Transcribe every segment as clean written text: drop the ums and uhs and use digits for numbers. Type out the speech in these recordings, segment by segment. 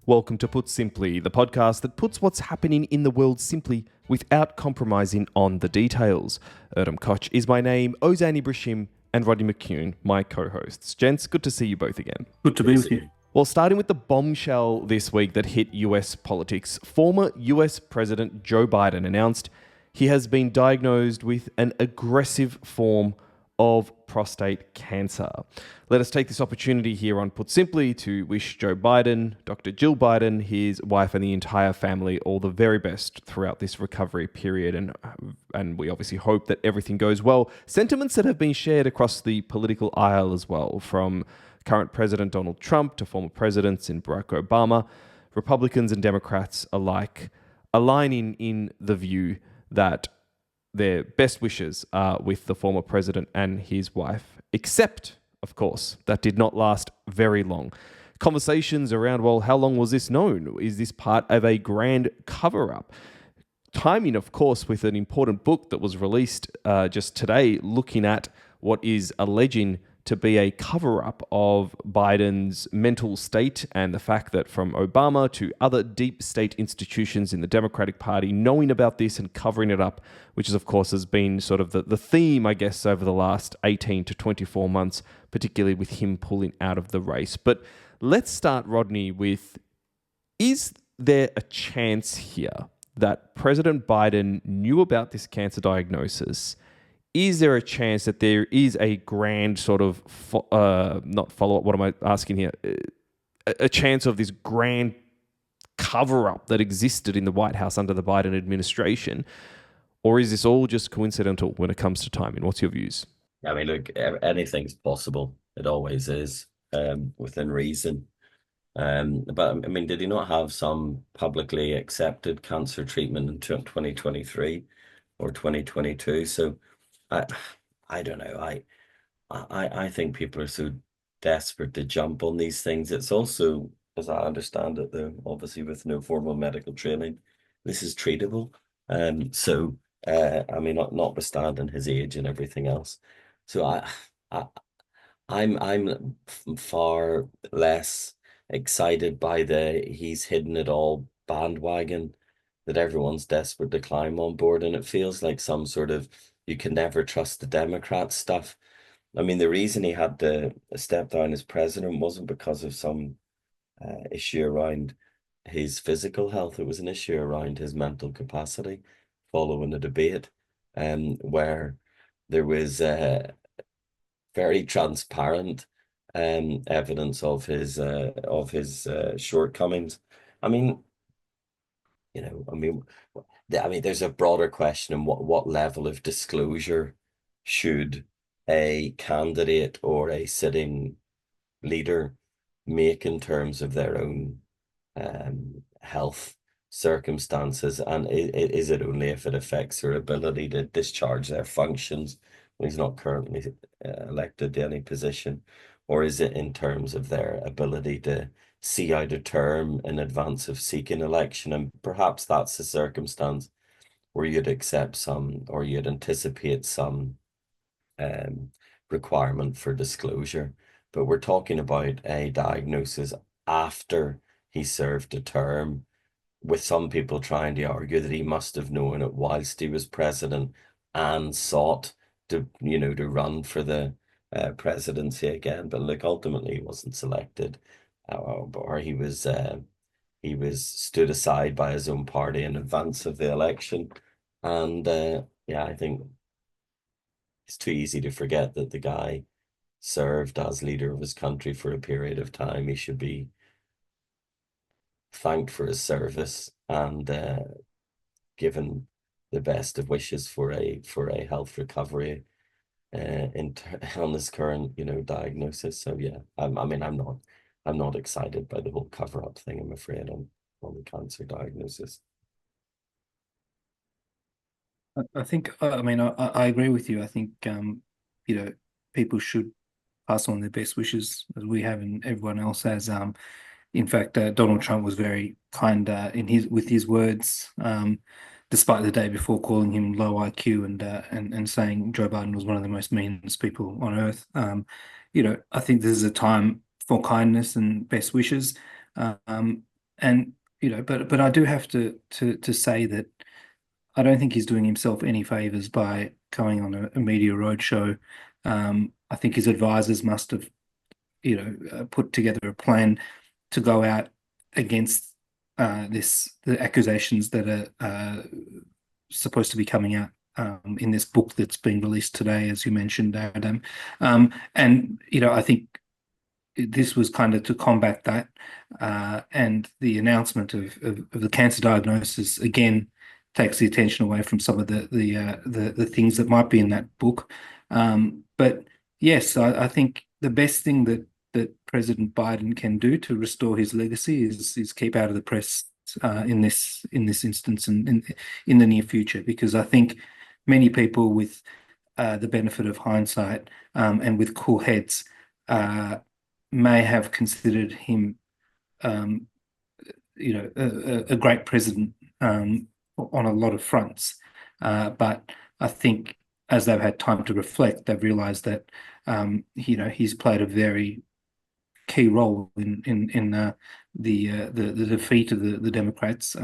Welcome to Put Simply, the podcast that puts what's happening in the world simply without compromising on the details. Erdem Koch is my name, Ozan Ibrisim and Rodney McCune, my co-hosts. Gents, good to see you both again. Good to be with you. Well, starting with the bombshell this week that hit US politics, former US President Joe Biden announced he has been diagnosed with an aggressive form of prostate cancer. Let us take this opportunity here on Put Simply to wish Joe Biden, Dr. Jill Biden, his wife and the entire family all the very best throughout this recovery period, and we obviously hope that everything goes well. Sentiments that have been shared across the political aisle as well, from current President Donald Trump to former presidents in Barack Obama, Republicans and Democrats alike aligning in the view that their best wishes are with the former president and his wife, except, of course, that did not last very long. Conversations around, well, how long was this known? Is this part of a grand cover-up? Timing, of course, with an important book that was released just today, looking at what is alleging to be a cover-up of Biden's mental state and the fact that from Obama to other deep state institutions in the Democratic Party knowing about this and covering it up, which is, of course, has been sort of the theme, I guess, over the last 18 to 24 months, particularly with him pulling out of the race. But let's start, Rodney, with, is there a chance here that President Biden knew about this cancer diagnosis? Is there a chance that there is a grand sort of, not follow-up, what am I asking here? A chance of this grand cover-up that existed in the White House under the Biden administration? Or is this all just coincidental when it comes to timing? What's your views? I mean, look, anything's possible. It always is, within reason. But I mean, did he not have some publicly accepted cancer treatment in 2023 or 2022? So I don't know. I think people are so desperate to jump on these things. It's also, as I understand it, though, obviously with no formal medical training, this is treatable. I mean, notwithstanding his age and everything else. So I'm far less excited by the he's hidden it all bandwagon that everyone's desperate to climb on board, and it feels like some sort of you can never trust the Democrats stuff. I mean, the reason he had to step down as president wasn't because of some issue around his physical health. It was an issue around his mental capacity following a debate where there was very transparent evidence of his shortcomings. I mean, there's a broader question in what level of disclosure should a candidate or a sitting leader make in terms of their own health circumstances, and is it only if it affects their ability to discharge their functions when he's not currently elected to any position, or is it in terms of their ability to see out a term in advance of seeking election? And perhaps that's the circumstance where you'd accept some, or you'd anticipate some requirement for disclosure. But we're talking about a diagnosis after he served a term, with some people trying to argue that he must have known it whilst he was president and sought to run for the presidency again. But look, ultimately he wasn't selected, or he was stood aside by his own party in advance of the election. And I think it's too easy to forget that the guy served as leader of his country for a period of time. He should be thanked for his service and given the best of wishes for a health recovery on this current diagnosis. So yeah, I'm not excited by the whole cover-up thing, I'm afraid, on the cancer diagnosis. I think, I agree with you. I think, people should pass on their best wishes, as we have and everyone else has. In fact, Donald Trump was very kind with his words, despite the day before calling him low IQ and saying Joe Biden was one of the most meanest people on earth. I think this is a time for kindness and best wishes. and but I do have to say that I don't think he's doing himself any favors by going on a media roadshow. I think his advisors must have, put together a plan to go out against the accusations that are supposed to be coming out in this book that's being released today, as you mentioned, Adam. And I think this was kind of to combat that, and the announcement of the cancer diagnosis again takes the attention away from some of the things that might be in that book. But yes, I think the best thing that President Biden can do to restore his legacy is keep out of the press in this instance and in the near future, because I think many people with the benefit of hindsight and with cool heads may have considered him, a great president on a lot of fronts. But I think as they've had time to reflect, they've realised that he's played a very key role in the defeat of the Democrats.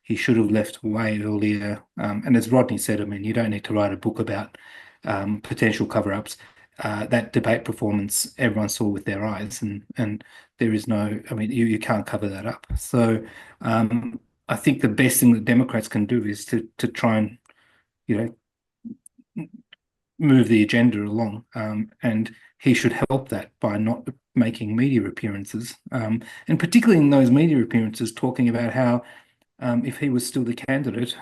He should have left way earlier. And as Rodney said, I mean, you don't need to write a book about potential cover-ups. That debate performance everyone saw with their eyes, and there is no, I mean, you can't cover that up. So I think the best thing that Democrats can do is to try and move the agenda along, and he should help that by not making media appearances, and particularly in those media appearances talking about how if he was still the candidate,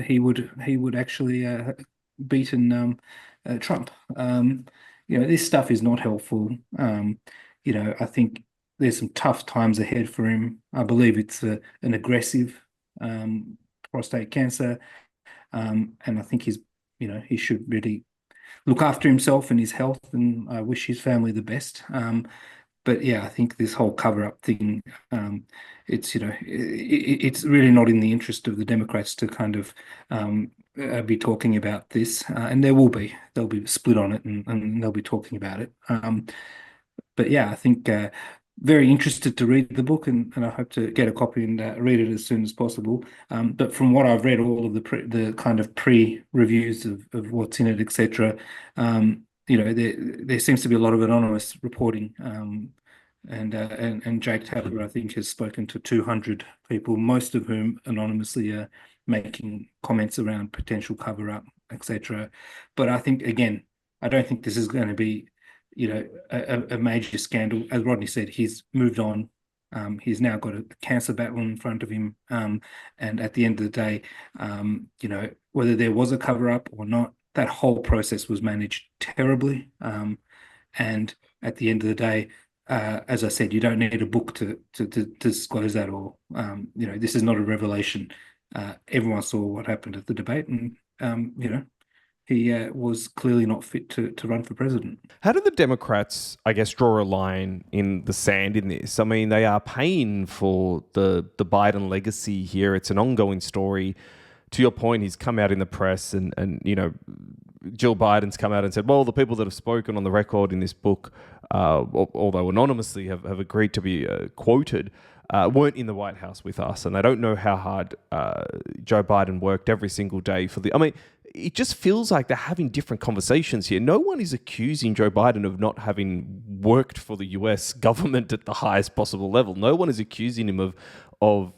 he would actually beaten Trump. This stuff is not helpful. I think there's some tough times ahead for him. I believe it's an aggressive prostate cancer, and I think he should really look after himself and his health, and I wish his family the best. But yeah, I think this whole cover-up thing, it's really not in the interest of the Democrats to kind of be talking about this, and they'll be split on it, and they'll be talking about it. But yeah, I think very interested to read the book, and I hope to get a copy and read it as soon as possible. But from what I've read, all of the kind of pre-reviews of what's in it, etc. There seems to be a lot of anonymous reporting, and Jake Tapper, I think, has spoken to 200 people, most of whom anonymously are making comments around potential cover-up, etc. But I think, again, I don't think this is going to be, a major scandal. As Rodney said, he's moved on. He's now got a cancer battle in front of him. And at the end of the day, whether there was a cover-up or not, that whole process was managed terribly. And at the end of the day, as I said, you don't need a book to disclose that all. This is not a revelation. Everyone saw what happened at the debate, and he was clearly not fit to run for president. How do the Democrats, I guess, draw a line in the sand in this? I mean, they are paying for the Biden legacy here. It's an ongoing story. To your point, he's come out in the press and Jill Biden's come out and said, well, the people that have spoken on the record in this book, although anonymously have agreed to be quoted, weren't in the White House with us, and they don't know how hard Joe Biden worked every single day for the... I mean, it just feels like they're having different conversations here. No one is accusing Joe Biden of not having worked for the US government at the highest possible level. No one is accusing him of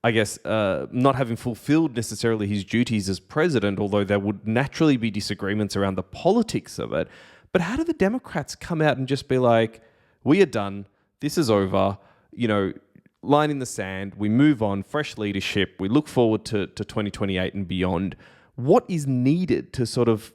I guess, not having fulfilled necessarily his duties as president, although there would naturally be disagreements around the politics of it. But how do the Democrats come out and just be like, we are done, this is over, line in the sand, we move on, fresh leadership, we look forward to 2028 and beyond? What is needed to sort of,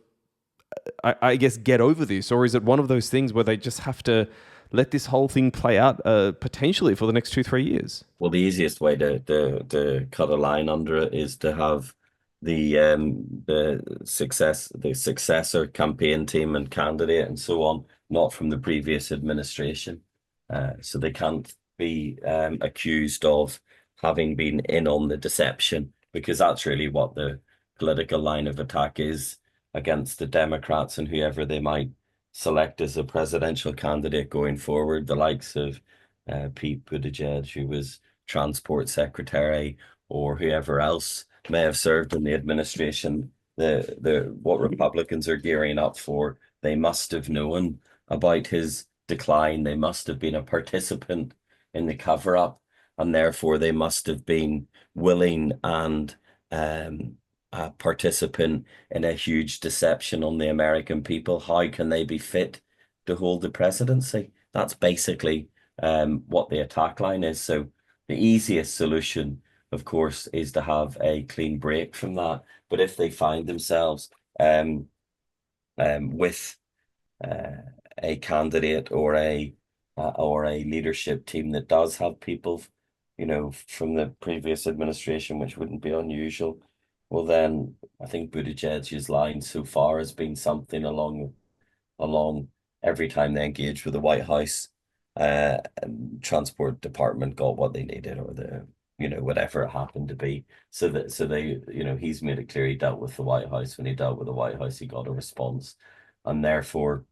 I guess, get over this? Or is it one of those things where they just have to let this whole thing play out potentially for the next 2-3 years? Well, the easiest way to cut a line under it is to have the successor campaign team and candidate and so on, not from the previous administration. So they can't be accused of having been in on the deception, because that's really what the political line of attack is against the Democrats and whoever they might select as a presidential candidate going forward, the likes of Pete Buttigieg, who was transport secretary, or whoever else may have served in the administration, what Republicans are gearing up for, they must have known about his decline. They must have been a participant in the cover-up, and therefore they must have been willing and a participant in a huge deception on the American people. How can they be fit to hold the presidency? That's basically what the attack line is. So the easiest solution, of course, is to have a clean break from that. But if they find themselves with a candidate or a leadership team that does have people, from the previous administration, which wouldn't be unusual, well, then I think Buttigieg's line so far has been something along every time they engage with the White House, transport department got what they needed, or whatever it happened to be. So they, he's made it clear he dealt with the White House. When he dealt with the White House, he got a response, and therefore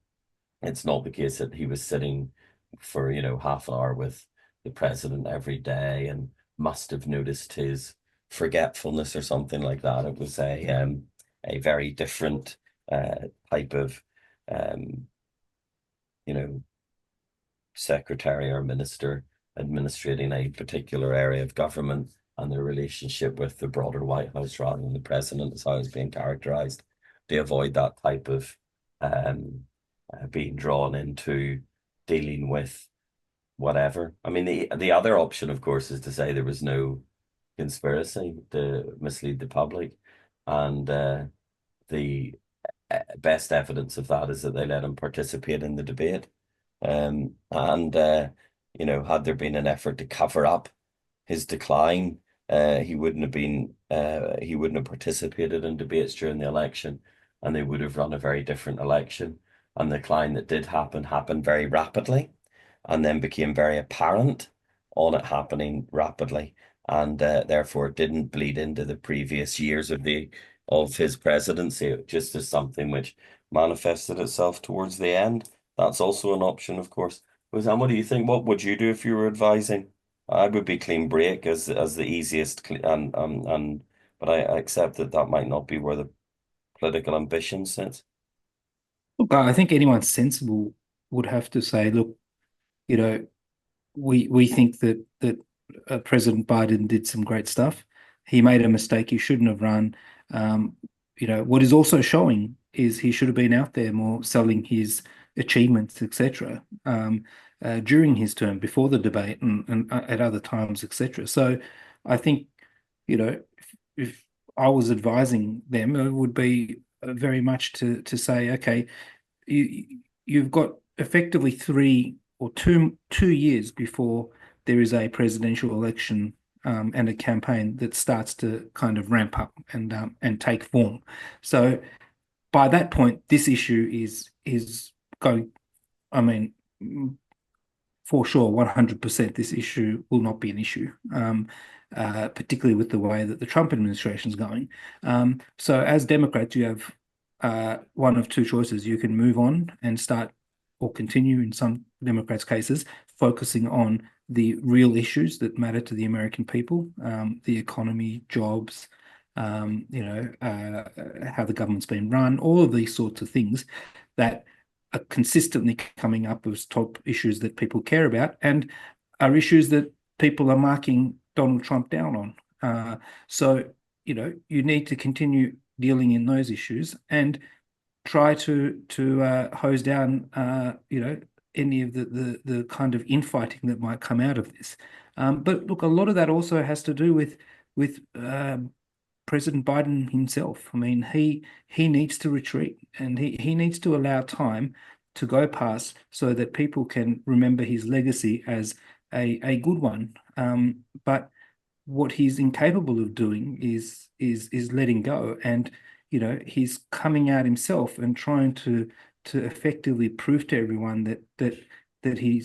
it's not the case that he was sitting for half an hour with the president every day and must have noticed his forgetfulness or something like that. It was a very different type of secretary or minister administrating a particular area of government, and their relationship with the broader White House rather than the president is how it's being characterized, to avoid that type of being drawn into dealing with whatever. I mean, the other option, of course, is to say there was no conspiracy to mislead the public, and the best evidence of that is that they let him participate in the debate. And had there been an effort to cover up his decline, he wouldn't have participated in debates during the election, and they would have run a very different election. And the decline that did happened very rapidly, and then became very apparent on it happening rapidly, and therefore it didn't bleed into the previous years of his presidency, just as something which manifested itself towards the end. That's also an option, of course. Ozan, what do you think? What would you do if you were advising? I would be clean break as the easiest, but I accept that might not be where the political ambition sits. Look, I think anyone sensible would have to say, look, we think that President Biden did some great stuff. He made a mistake. He shouldn't have run. What is also showing is he should have been out there more selling his achievements, etc., during his term, before the debate, and at other times, etc. So I think, if I was advising them, it would be very much to say, okay, you've got effectively 2 years before there is a presidential election, and a campaign that starts to kind of ramp up and take form. So by that point, this issue is going. I mean, for sure, 100%, this issue will not be an issue, particularly with the way that the Trump administration is going. So as Democrats, you have one of two choices. You can move on and start, or continue in some Democrats' cases, focusing on the real issues that matter to the American people, the economy, jobs, how the government's been run, all of these sorts of things that are consistently coming up as top issues that people care about, and are issues that people are marking Donald Trump down on. So, you need to continue dealing in those issues and try to hose down, any of the kind of infighting that might come out of this. But look, a lot of that also has to do with President Biden himself. I mean, he needs to retreat, and he needs to allow time to go past so that people can remember his legacy as a good one. But what he's incapable of doing is letting go, and he's coming out himself and trying to effectively prove to everyone that he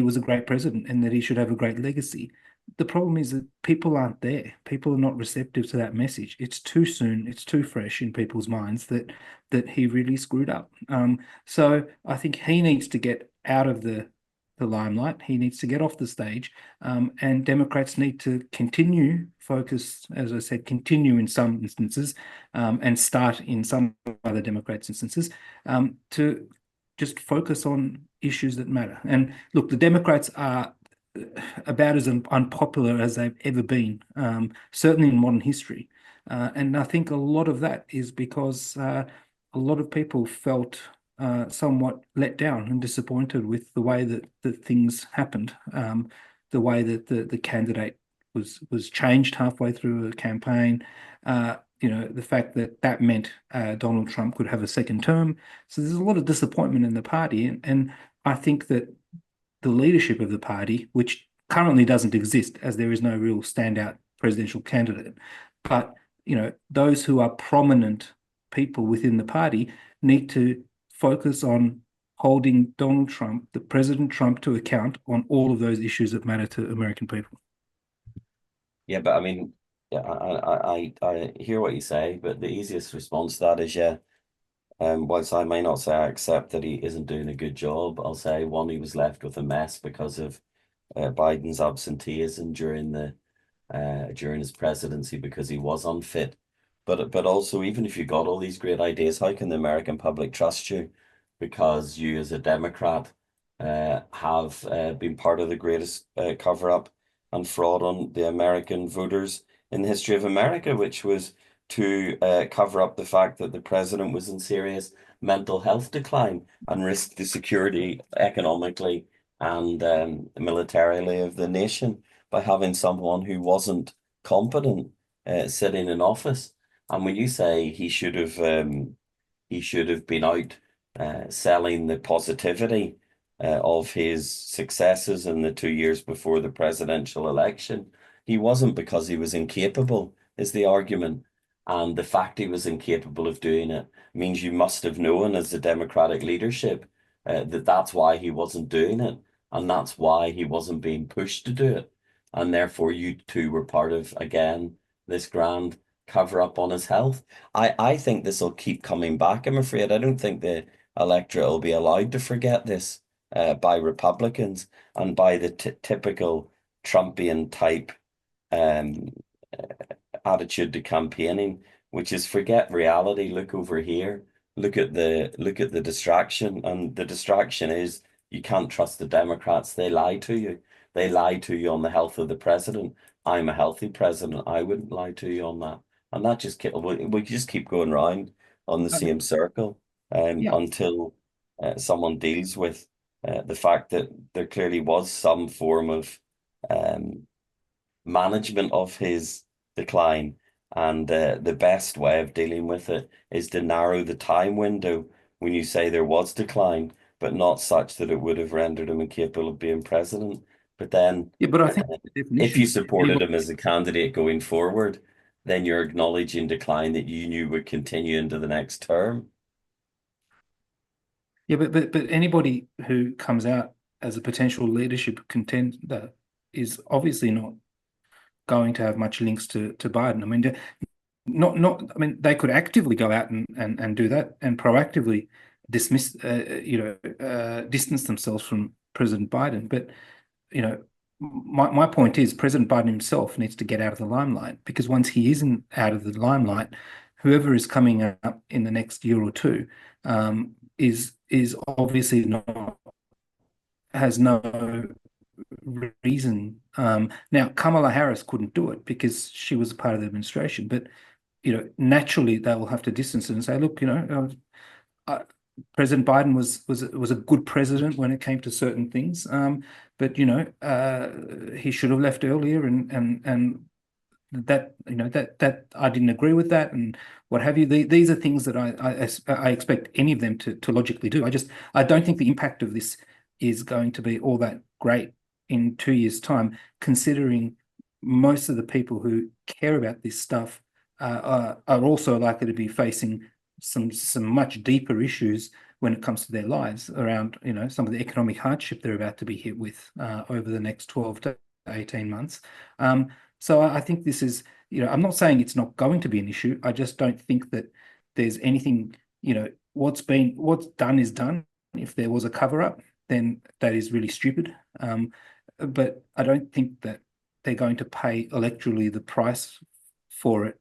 was a great president and that he should have a great legacy. The problem is that people aren't there. People are not receptive to that message. It's too soon. It's too fresh in people's minds that he really screwed up. So I think he needs to get out of the the limelight. He needs to get off the stage, and Democrats need to continue focus, as I said, continue in some instances, and start in some other Democrats' instances, to just focus on issues that matter. And look, the Democrats are about as unpopular as they've ever been, certainly in modern history. And I think a lot of that is because a lot of people felt somewhat let down and disappointed with the way that things happened, the way that the candidate was changed halfway through a campaign, the fact that meant Donald Trump could have a second term. So there's a lot of disappointment in the party, and I think that the leadership of the party, which currently doesn't exist as there is no real standout presidential candidate, but those who are prominent people within the party need to focus on holding Donald Trump, the President Trump, to account on all of those issues that matter to American people. Yeah, but I mean, yeah, I hear what you say, but the easiest response to that is, yeah, whilst I may not say I accept that he isn't doing a good job, I'll say, one, he was left with a mess because of Biden's absenteeism during his presidency, because he was unfit. But also, even if you got all these great ideas, how can the American public trust you? Because you, as a Democrat, have been part of the greatest cover-up and fraud on the American voters in the history of America, which was to cover up the fact that the president was in serious mental health decline and risked the security economically and militarily of the nation by having someone who wasn't competent sitting in office. And when you say he should have been out selling the positivity of his successes in the 2 years before the presidential election, he wasn't, because he was incapable, is the argument. And the fact he was incapable of doing it means you must have known, as the Democratic leadership, that that's why he wasn't doing it. And that's why he wasn't being pushed to do it. And therefore, you two were part of, again, this grand cover up on his health. I think this will keep coming back, I'm afraid. I don't think the electorate will be allowed to forget this by Republicans and by the typical Trumpian type attitude to campaigning, which is forget reality, look over here, look at the distraction. And the distraction is you can't trust the Democrats. They lie to you. They lie to you on the health of the president. I'm a healthy president. I wouldn't lie to you on that. And that just we just keep going round on the same circle until someone deals with the fact that there clearly was some form of management of his decline. And the best way of dealing with it is to narrow the time window when you say there was decline, but not such that it would have rendered him incapable of being president. But then, but I think if you supported him as a candidate going forward, then you're acknowledging decline that you knew would continue into the next term. Yeah, but anybody who comes out as a potential leadership contender is obviously not going to have much links to Biden. I mean, I mean, they could actively go out and do that and proactively distance themselves from President Biden. But my point is, President Biden himself needs to get out of the limelight, because once he isn't out of the limelight, whoever is coming up in the next year or two is obviously has no reason. Now, Kamala Harris couldn't do it because she was a part of the administration, but naturally they will have to distance it and say, look, President Biden was a good president when it came to certain things, but he should have left earlier, and that that I didn't agree with that, and what have you. These are things that I expect any of them to logically do. I don't think the impact of this is going to be all that great in 2 years' time, considering most of the people who care about this stuff are also likely to be facing some much deeper issues when it comes to their lives around some of the economic hardship they're about to be hit with over the next 12 to 18 months. So I think this is, I'm not saying it's not going to be an issue. I just don't think that there's anything, what's done is done. If there was a cover up, then that is really stupid. But I don't think that they're going to pay electorally the price for it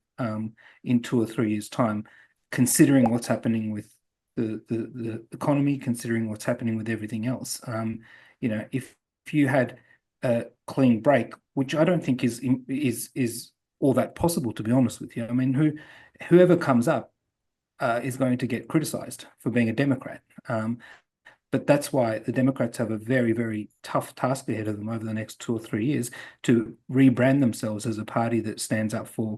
in 2 or 3 years' time, considering what's happening with the economy, considering what's happening with everything else. If you had a clean break, which I don't think is all that possible, to be honest with you. I mean, whoever comes up is going to get criticized for being a Democrat. But that's why the Democrats have a very, very tough task ahead of them over the next 2 or 3 years to rebrand themselves as a party that stands up for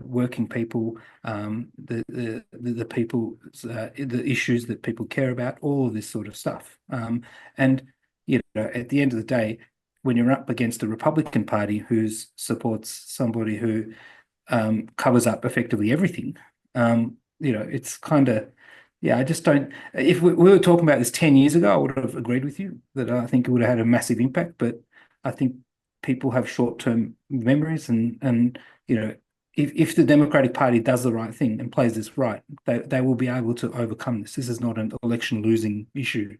working people, the people, the issues that people care about, all of this sort of stuff. And at the end of the day, when you're up against a Republican Party who supports somebody who covers up effectively everything, it's kind of. Yeah, I just don't. If we were talking about this 10 years ago, I would have agreed with you that I think it would have had a massive impact. But I think people have short-term memories, and if the Democratic Party does the right thing and plays this right, they will be able to overcome this. This is not an election-losing issue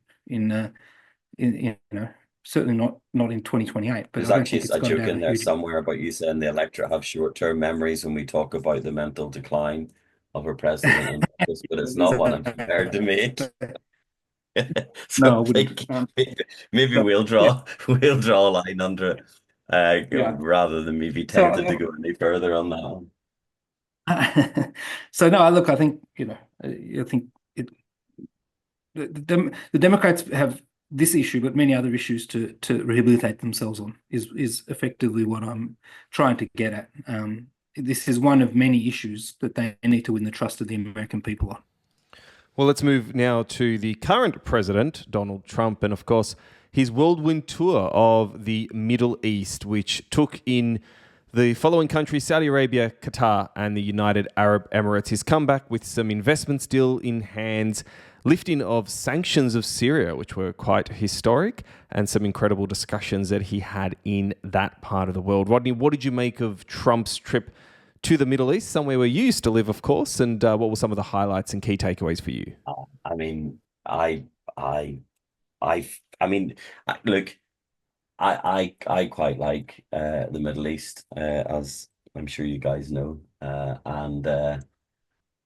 certainly not in 2028. But There's I don't actually think it's a going to joke have in a there huge. somewhere about you saying the electorate have short-term memories when we talk about the mental decline of our president and this, but it's not what I'm prepared to make. So No, I I wouldn't. think maybe But, we'll draw a line under it, yeah. rather than me be So tempted to go any further on that one. So no, look, I think I think it the Democrats have this issue, but many other issues to rehabilitate themselves on is effectively what I'm trying to get at. This is one of many issues that they need to win the trust of the American people on. Well, let's move now to the current president, Donald Trump, and of course, his whirlwind tour of the Middle East, which took in the following countries: Saudi Arabia, Qatar, and the United Arab Emirates. He's come back with some investments still in hand, lifting of sanctions of Syria, which were quite historic, and some incredible discussions that he had in that part of the world. Rodney, what did you make of Trump's trip to the Middle East, somewhere where you used to live, of course, and what were some of the highlights and key takeaways for you? I mean, look, I quite like the Middle East, as I'm sure you guys know, and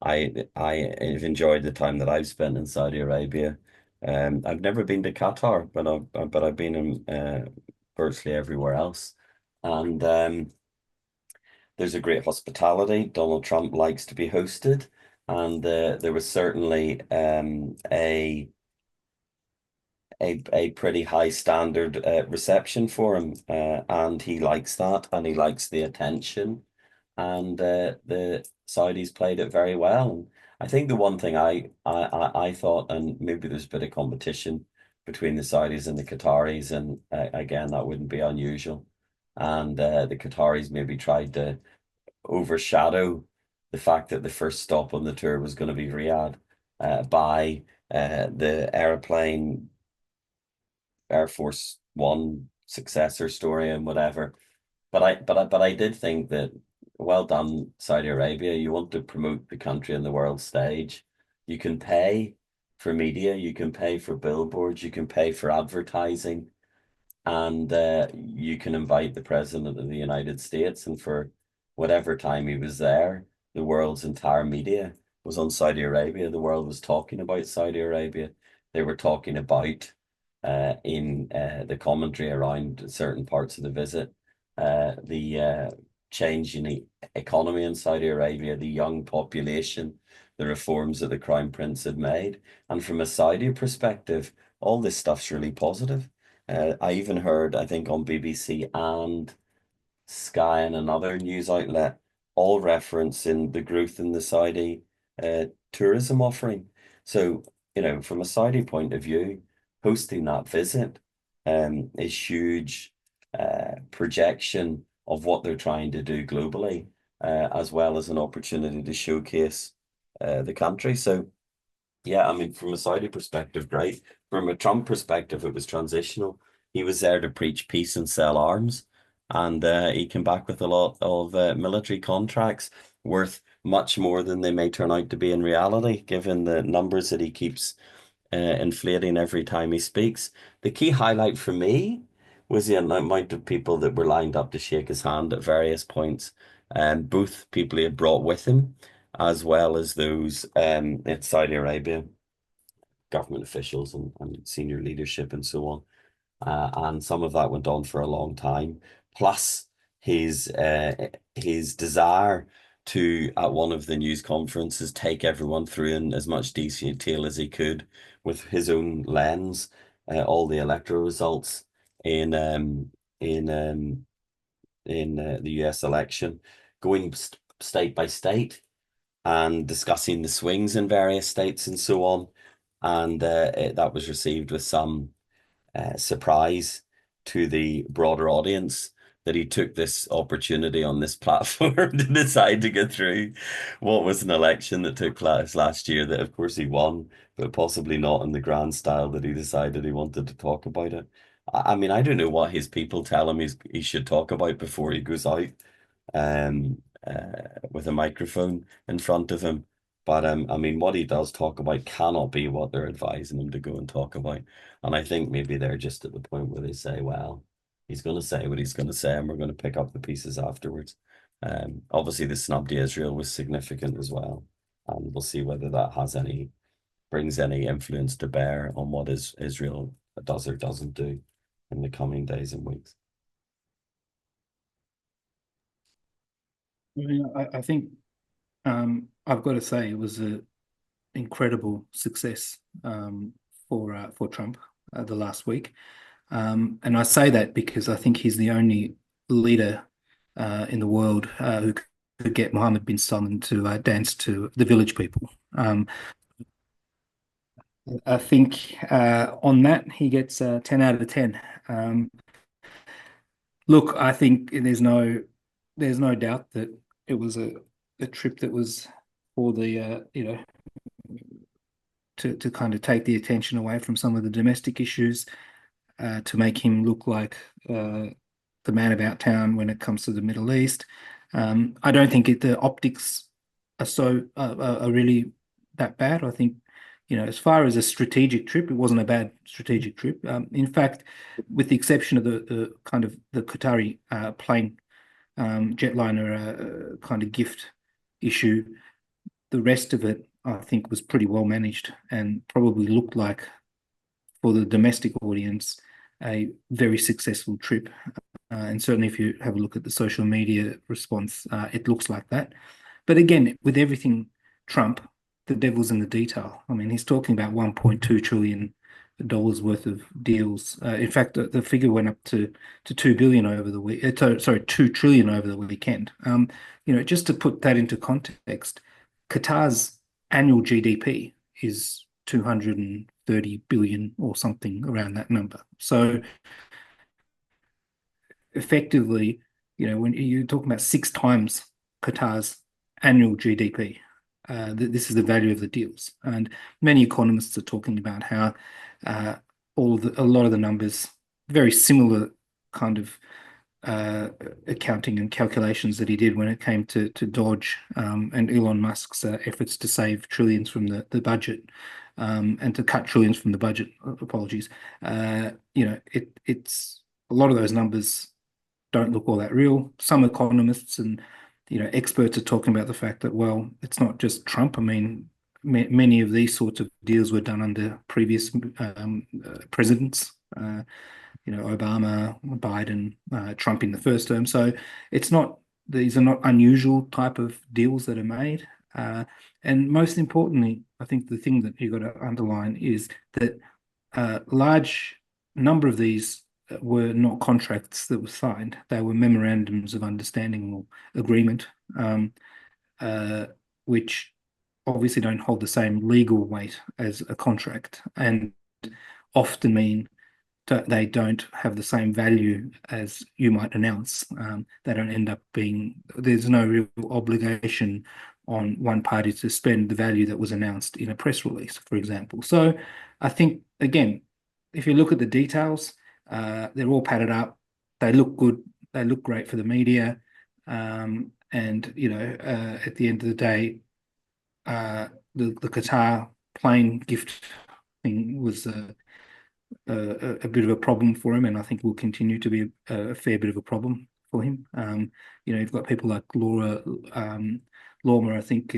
I've enjoyed the time that I've spent in Saudi Arabia. I've never been to Qatar, but I've been in virtually everywhere else, and there's a great hospitality. Donald Trump likes to be hosted, and there was certainly a pretty high standard reception for him, and he likes that, and he likes the attention, and the Saudis played it very well. And I think the one thing I thought, and maybe there's a bit of competition between the Saudis and the Qataris, and again, that wouldn't be unusual. And the Qataris maybe tried to overshadow the fact that the first stop on the tour was going to be Riyadh by the airplane Air Force One successor story and whatever. But I did think that, well done, Saudi Arabia. You want to promote the country on the world stage. You can pay for media, you can pay for billboards, you can pay for advertising, and you can invite the President of the United States. And for whatever time he was there, the world's entire media was on Saudi Arabia. The world was talking about Saudi Arabia. They were talking about in the commentary around certain parts of the visit, the change in the economy in Saudi Arabia, the young population, the reforms that the Crown Prince had made. And from a Saudi perspective, all this stuff's really positive. I even heard, I think on BBC and Sky and another news outlet, all referencing the growth in the Saudi tourism offering. So, from a Saudi point of view, hosting that visit is huge projection of what they're trying to do globally, as well as an opportunity to showcase the country. So, yeah, I mean, from a Saudi perspective, great. From a Trump perspective, it was transitional. He was there to preach peace and sell arms, and he came back with a lot of military contracts worth much more than they may turn out to be in reality, given the numbers that he keeps inflating every time he speaks. The key highlight for me was the amount of people that were lined up to shake his hand at various points, and both people he had brought with him, as well as those in Saudi Arabia, government officials and senior leadership and so on. And some of that went on for a long time. Plus his desire to, at one of the news conferences, take everyone through in as much detail as he could with his own lens, all the electoral results in the US election, going state by state and discussing the swings in various states and so on. And that was received with some surprise to the broader audience that he took this opportunity on this platform to decide to get through what was an election that took place last year that of course he won, but possibly not in the grand style that he decided he wanted to talk about it. I mean, I don't know what his people tell him he should talk about before he goes out with a microphone in front of him. But I mean, what he does talk about cannot be what they're advising him to go and talk about. And I think maybe they're just at the point where they say, well, he's going to say what he's going to say, and we're going to pick up the pieces afterwards. Obviously, the snub to Israel was significant as well. And we'll see whether that brings any influence to bear on what Israel does or doesn't do in the coming days and weeks. I mean, I think I've got to say it was an incredible success for Trump the last week. And I say that because I think he's the only leader in the world who could get Mohammed bin Salman to dance to the Village People. I think on that he gets 10 out of 10. Look, I think there's no doubt that it was a trip that was for the to kind of take the attention away from some of the domestic issues, to make him look like the man about town when it comes to the Middle East. I don't think the optics are really that bad. I think, as far as a strategic trip, it wasn't a bad strategic trip. In fact, with the exception of the kind of the Qatari plane jetliner kind of gift issue, the rest of it I think was pretty well managed and probably looked like, for the domestic audience, a very successful trip. And certainly if you have a look at the social media response, it looks like that. But again, with everything Trump, the devil's in the detail. I mean, he's talking about $1.2 trillion worth of deals. In fact, the figure went up to 2 billion over the week. Sorry, 2 trillion over the weekend. Just to put that into context, Qatar's annual GDP is 230 billion or something around that number. So effectively, when you're talking about 6 times Qatar's annual GDP, this is the value of the deals. And many economists are talking about how a lot of the numbers, very similar kind of accounting and calculations that he did when it came to Dodge and Elon Musk's efforts to save trillions from the budget, and to cut trillions from the budget. Apologies. It's a lot of those numbers don't look all that real. Some economists and experts are talking about the fact that, well, it's not just Trump. I mean, many of these sorts of deals were done under previous presidents. Obama, Biden, Trump in the first term. So these are not unusual type of deals that are made. And most importantly, I think the thing that you've got to underline is that a large number of these were not contracts that were signed. They were memorandums of understanding or agreement, which obviously don't hold the same legal weight as a contract, and often mean they don't have the same value as you might announce. They don't end up there's no real obligation on one party to spend the value that was announced in a press release, for example. So I think, again, if you look at the details, they're all padded up. They look good. They look great for the media. And, at the end of the day, the Qatar plane gift thing was a bit of a problem for him, and I think will continue to be a fair bit of a problem for him. You've got people like Lorma. I think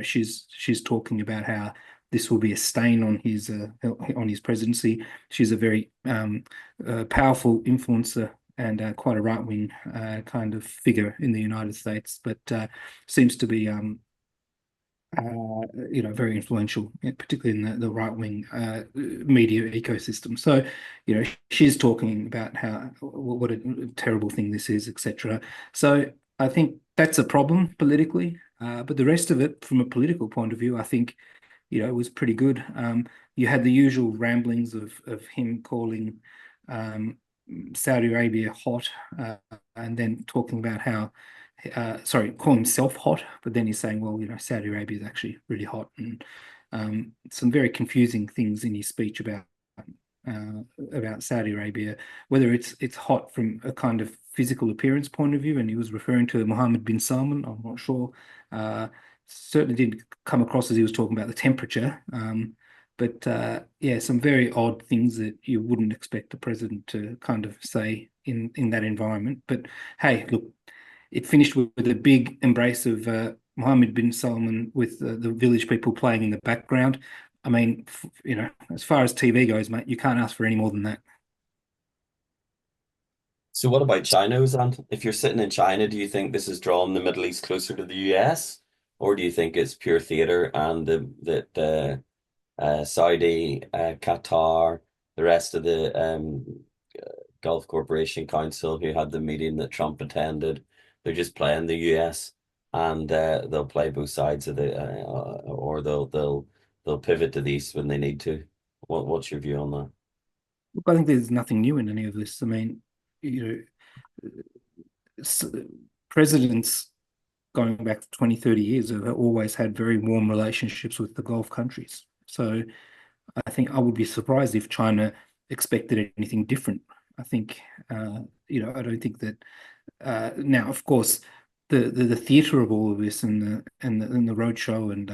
she's talking about how this will be a stain on his presidency. She's a very powerful influencer and quite a right-wing kind of figure in the United States, but seems to be very influential, particularly in the right-wing media ecosystem. So, she's talking about what a terrible thing this is, etc. So I think that's a problem politically. But the rest of it, from a political point of view, I think, it was pretty good. You had the usual ramblings of him calling Saudi Arabia hot, and then talking about how calling himself hot, but then he's saying, well, Saudi Arabia is actually really hot, and some very confusing things in his speech about Saudi Arabia, whether it's hot from a kind of physical appearance point of view, and he was referring to Mohammed bin Salman. I'm not sure. Certainly didn't come across as he was talking about the temperature. But yeah, some very odd things that you wouldn't expect the president to kind of say in that environment. But hey, look, it finished with a big embrace of Mohammed bin Salman with the village people playing in the background. I mean, as far as TV goes, mate, you can't ask for any more than that. So what about China, Ozan? If you're sitting in China, do you think this has drawn the Middle East closer to the US? Or do you think it's pure theater and that Saudi, Qatar, the rest of the Gulf Corporation Council who had the meeting that Trump attended, they're just playing the US, and they'll play both sides of or they'll pivot to the East when they need to. What's your view on that? Look, I think there's nothing new in any of this. I mean, presidents going back 20, 30 years have always had very warm relationships with the Gulf countries. So I think I would be surprised if China expected anything different. I think, I don't think that now, of course, the theatre of all of this and the roadshow and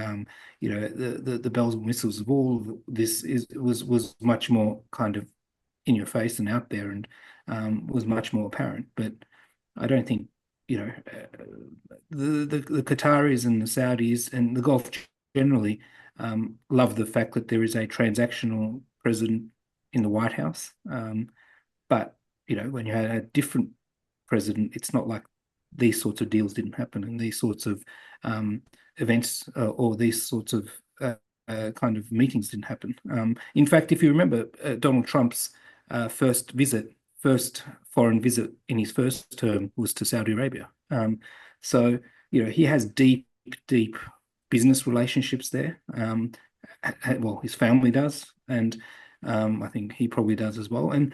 the bells and whistles of all of this was much more kind of in your face and out there, and was much more apparent. But I don't think the Qataris and the Saudis and the Gulf generally love the fact that there is a transactional president in the White House. But when you had a different president, it's not like these sorts of deals didn't happen, and these sorts of events or these sorts of kind of meetings didn't happen. In fact, if you remember, Donald Trump's first foreign visit in his first term was to Saudi Arabia. So he has deep business relationships there. Well, his family does, and I think he probably does as well. And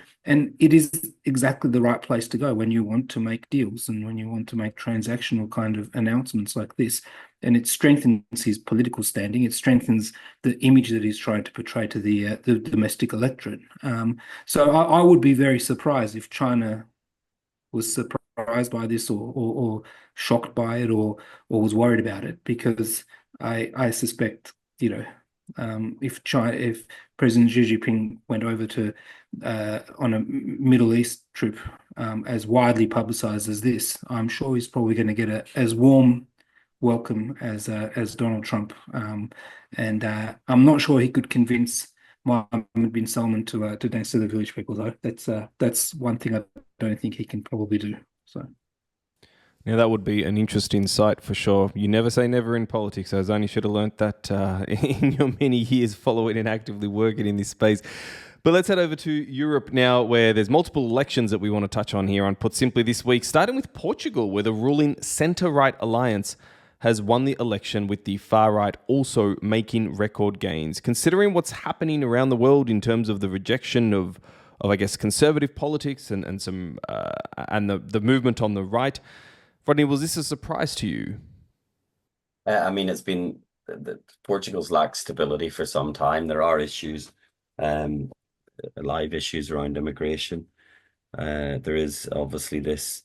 it is exactly the right place to go when you want to make deals and when you want to make transactional kind of announcements like this. And it strengthens his political standing. It strengthens the image that he's trying to portray to the domestic electorate. So I would be very surprised if China was surprised by this or shocked by it or was worried about it, because I suspect, if President Xi Jinping went over to on a Middle East trip as widely publicized as this, I'm sure he's probably going to get as warm welcome as Donald Trump, and I'm not sure he could convince Mohammed bin Salman to dance to the village people, though. That's one thing I don't think he can probably do. So. Now, that would be an interesting sight for sure. You never say never in politics. Ozan, you should have learnt that in your many years following and actively working in this space. But let's head over to Europe now, where there's multiple elections that we want to touch on here on Put Simply this week, starting with Portugal, where the ruling centre-right alliance has won the election, with the far-right also making record gains. Considering what's happening around the world in terms of the rejection of I guess, conservative politics and the movement on the right, Rodney, was this a surprise to you? I mean, it's been Portugal's lacked stability for some time. There are issues, live issues around immigration. There is obviously this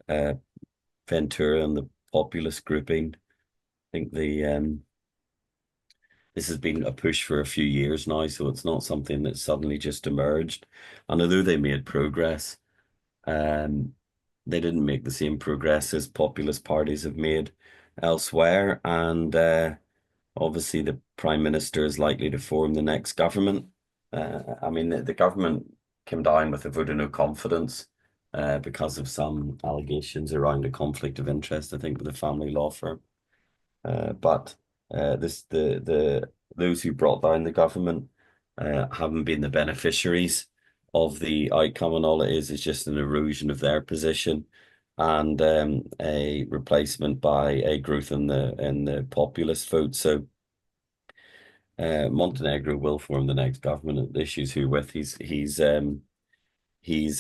Ventura and the populist grouping. I think this has been a push for a few years now, so it's not something that suddenly just emerged. And although they made progress, um, they didn't make the same progress as populist parties have made elsewhere. And obviously, the Prime Minister is likely to form the next government. I mean, the government came down with a vote of no confidence because of some allegations around a conflict of interest, I think, with a family law firm. But those who brought down the government haven't been the beneficiaries of the outcome, and all it is just an erosion of their position and a replacement by a growth in the populist vote. So Montenegro will form the next government. The issues who with he's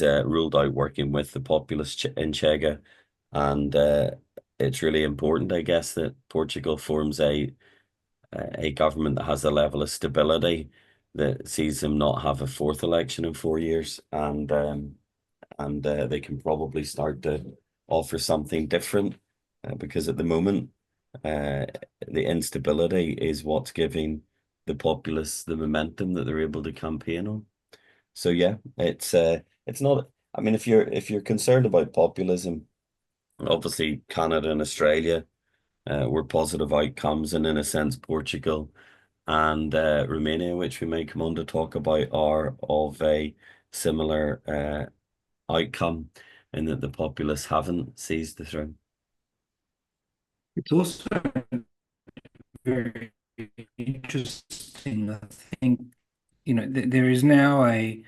ruled out working with the populist in Chega, and it's really important, I guess, that Portugal forms a government that has a level of stability that sees them not have a fourth election in 4 years, and they can probably start to offer something different because at the moment the instability is what's giving the populists the momentum that they're able to campaign on. So yeah, it's not. I mean, if you're concerned about populism, obviously Canada and Australia were positive outcomes, and in a sense, Portugal and Romania, which we may come on to talk about, are of a similar outcome in that the populists haven't seized the throne. It's also very interesting. I think, there is now a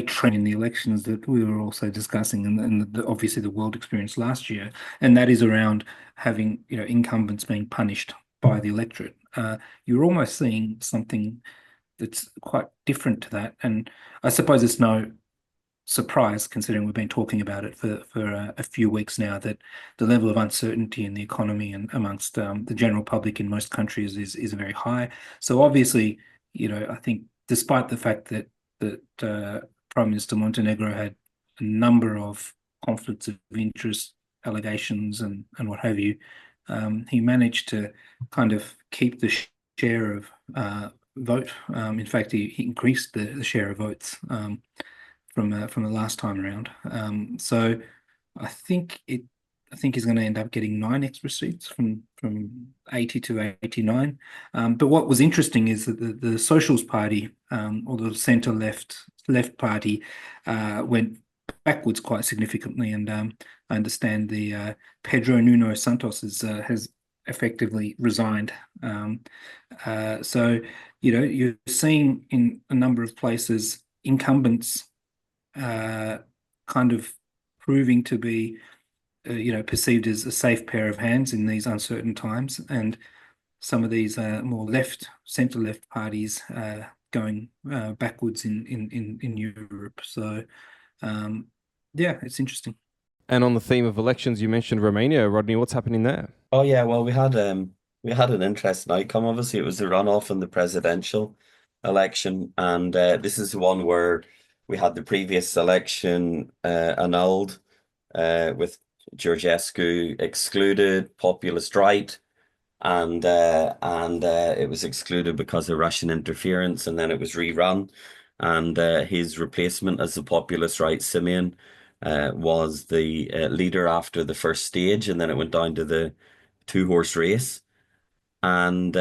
trend in the elections that we were also discussing, and obviously the world experience last year, and that is around having, incumbents being punished by the electorate. You're almost seeing something that's quite different to that, and I suppose it's no surprise, considering we've been talking about it for a few weeks now, that the level of uncertainty in the economy and amongst the general public in most countries is very high. So obviously, I think despite the fact that Prime Minister Montenegro had a number of conflicts of interest allegations and what have you, he managed to kind of keep the share of vote. In fact, he increased the share of votes from the last time around. So I think he's going to end up getting 9 extra seats from 80 to 89. But what was interesting is that the Socialist Party, or the centre left party, went backwards quite significantly, and I understand the Pedro Nuno Santos has effectively resigned. So you're seeing in a number of places incumbents kind of proving to be, perceived as a safe pair of hands in these uncertain times, and some of these more centre left parties going backwards in Europe. So, yeah, it's interesting. And on the theme of elections, you mentioned Romania. Rodney, what's happening there? Oh yeah, well we had an interesting outcome. Obviously, it was the runoff in the presidential election, and this is the one where we had the previous election annulled with Georgescu excluded, populist right, and it was excluded because of Russian interference, and then it was rerun, and his replacement as the populist right, Simeon, was the leader after the first stage, and then it went down to the two-horse race, and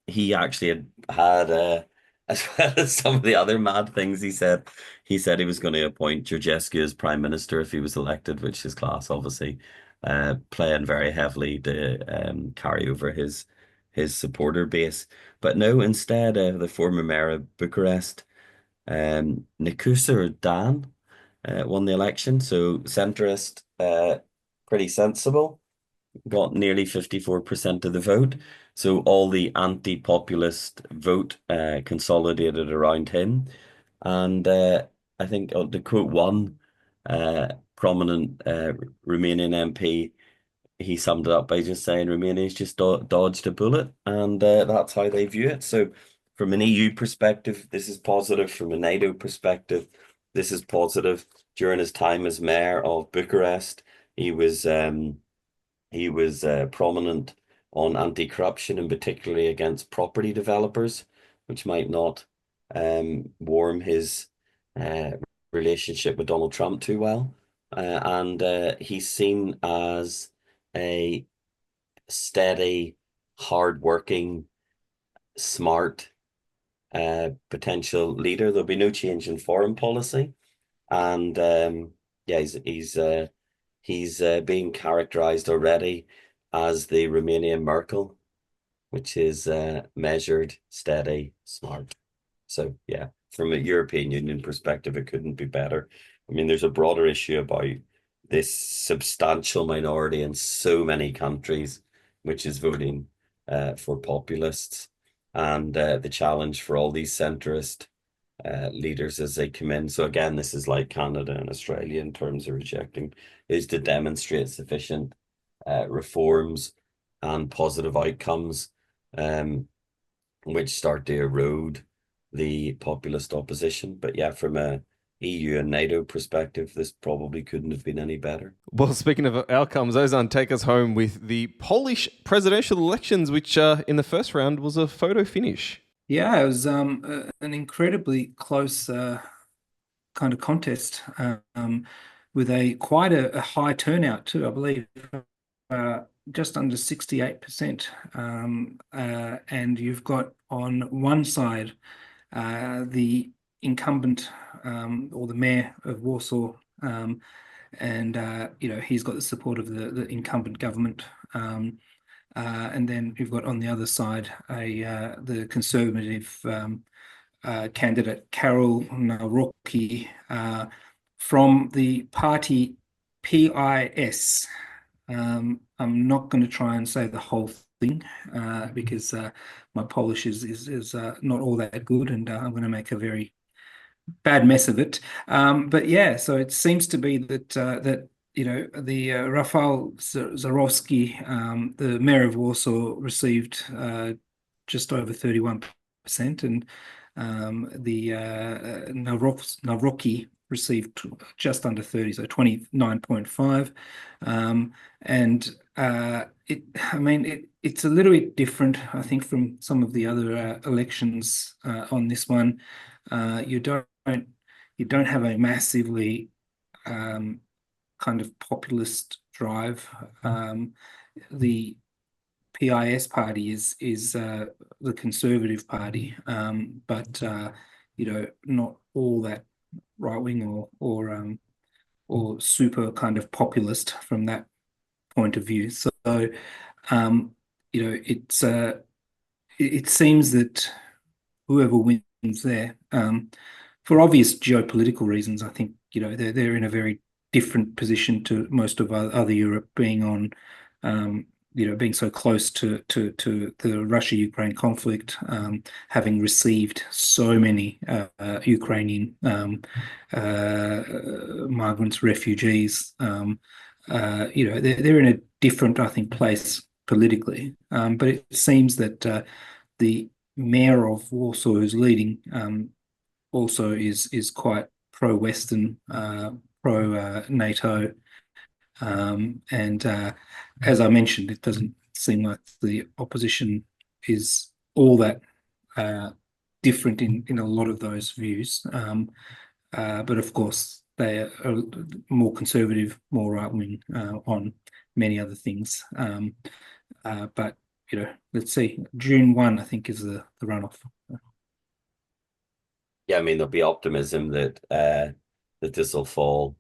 he actually had as well as some of the other mad things he said he was going to appoint Georgescu as prime minister if he was elected, which is class, obviously, playing very heavily to carry over his supporter base. But no, instead, the former mayor of Bucharest, Nikusa or Dan, won the election. So centrist, pretty sensible, got nearly 54% of the vote. So all the anti-populist vote consolidated around him. And I think, to quote one prominent Romanian MP, he summed it up by just saying Romania's just dodged a bullet, and that's how they view it. So from an EU perspective, this is positive. From a NATO perspective, this is positive. During his time as mayor of Bucharest, he was prominent on anti-corruption and particularly against property developers, which might not warm his relationship with Donald Trump too well. And he's seen as a steady, hardworking, smart potential leader. There'll be no change in foreign policy, and yeah, he's being characterized already as the Romanian Merkel, which is measured, steady, smart. So yeah, from a European Union perspective, it couldn't be better. I mean, there's a broader issue about this substantial minority in so many countries, which is voting for populists, and the challenge for all these centrist leaders as they come in. So again, this is like Canada and Australia in terms of rejecting, is to demonstrate sufficient reforms and positive outcomes, which start to erode the populist opposition. But yeah, from a EU and NATO perspective, this probably couldn't have been any better. Well, speaking of outcomes, Ozan, take us home with the Polish presidential elections, which in the first round was a photo finish. Yeah, it was an incredibly close kind of contest, with quite a high turnout too. I believe just under 68%. And you've got on one side the incumbent or the mayor of Warsaw, and he's got the support of the incumbent government. And then you've got on the other side the conservative candidate Karol Nawrocki from the party PIS. I'm not going to try and say the whole thing because my Polish is not all that good, and I'm going to make a very bad mess of it. But yeah, so it seems to be that the Rafał Zarowski, the mayor of Warsaw, received just over 31%, and the Nawrocki received just under 30, so 29.5. It's a little bit different, I think, from some of the other elections on this one. You don't have a massively kind of populist drive. The PIS party is the Conservative Party, but not all that right wing or super kind of populist from that point of view. So it seems that whoever wins there, for obvious geopolitical reasons, I think they're in a very different position to most of other Europe, being on being so close to the Russia-Ukraine conflict, having received so many Ukrainian migrants, refugees. They're in a different, I think, place politically. But it seems that the mayor of Warsaw, who's leading, also is quite pro-Western, pro-NATO. And as I mentioned, it doesn't seem like the opposition is all that different in a lot of those views. But of course, they are more conservative, more right-wing on many other things. But let's see. June 1, I think, is the runoff. Yeah, I mean, there'll be optimism that this will fall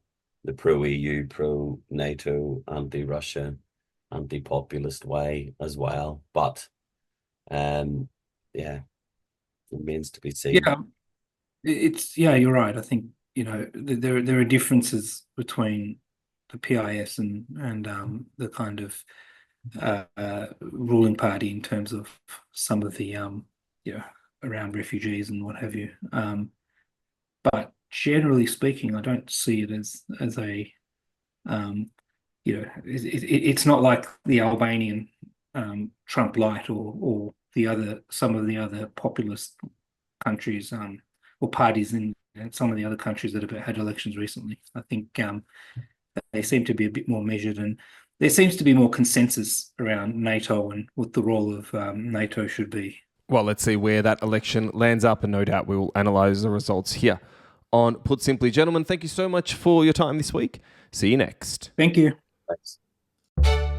the pro-EU, pro-NATO, anti-Russia, anti-populist way as well. But yeah, remains to be seen. Yeah, you're right. I think there are differences between the PIS and the kind of ruling party in terms of some of the around refugees and what have you. But generally speaking, I don't see it as a it's not like the Albanian Trump light or some of the other populist countries or parties in some of the other countries that have had elections recently. I think they seem to be a bit more measured, and there seems to be more consensus around NATO and what the role of NATO should be. Well, let's see where that election lands up, and no doubt we will analyse the results here on Put Simply. Gentlemen, thank you so much for your time this week. See you next. Thank you. Thanks.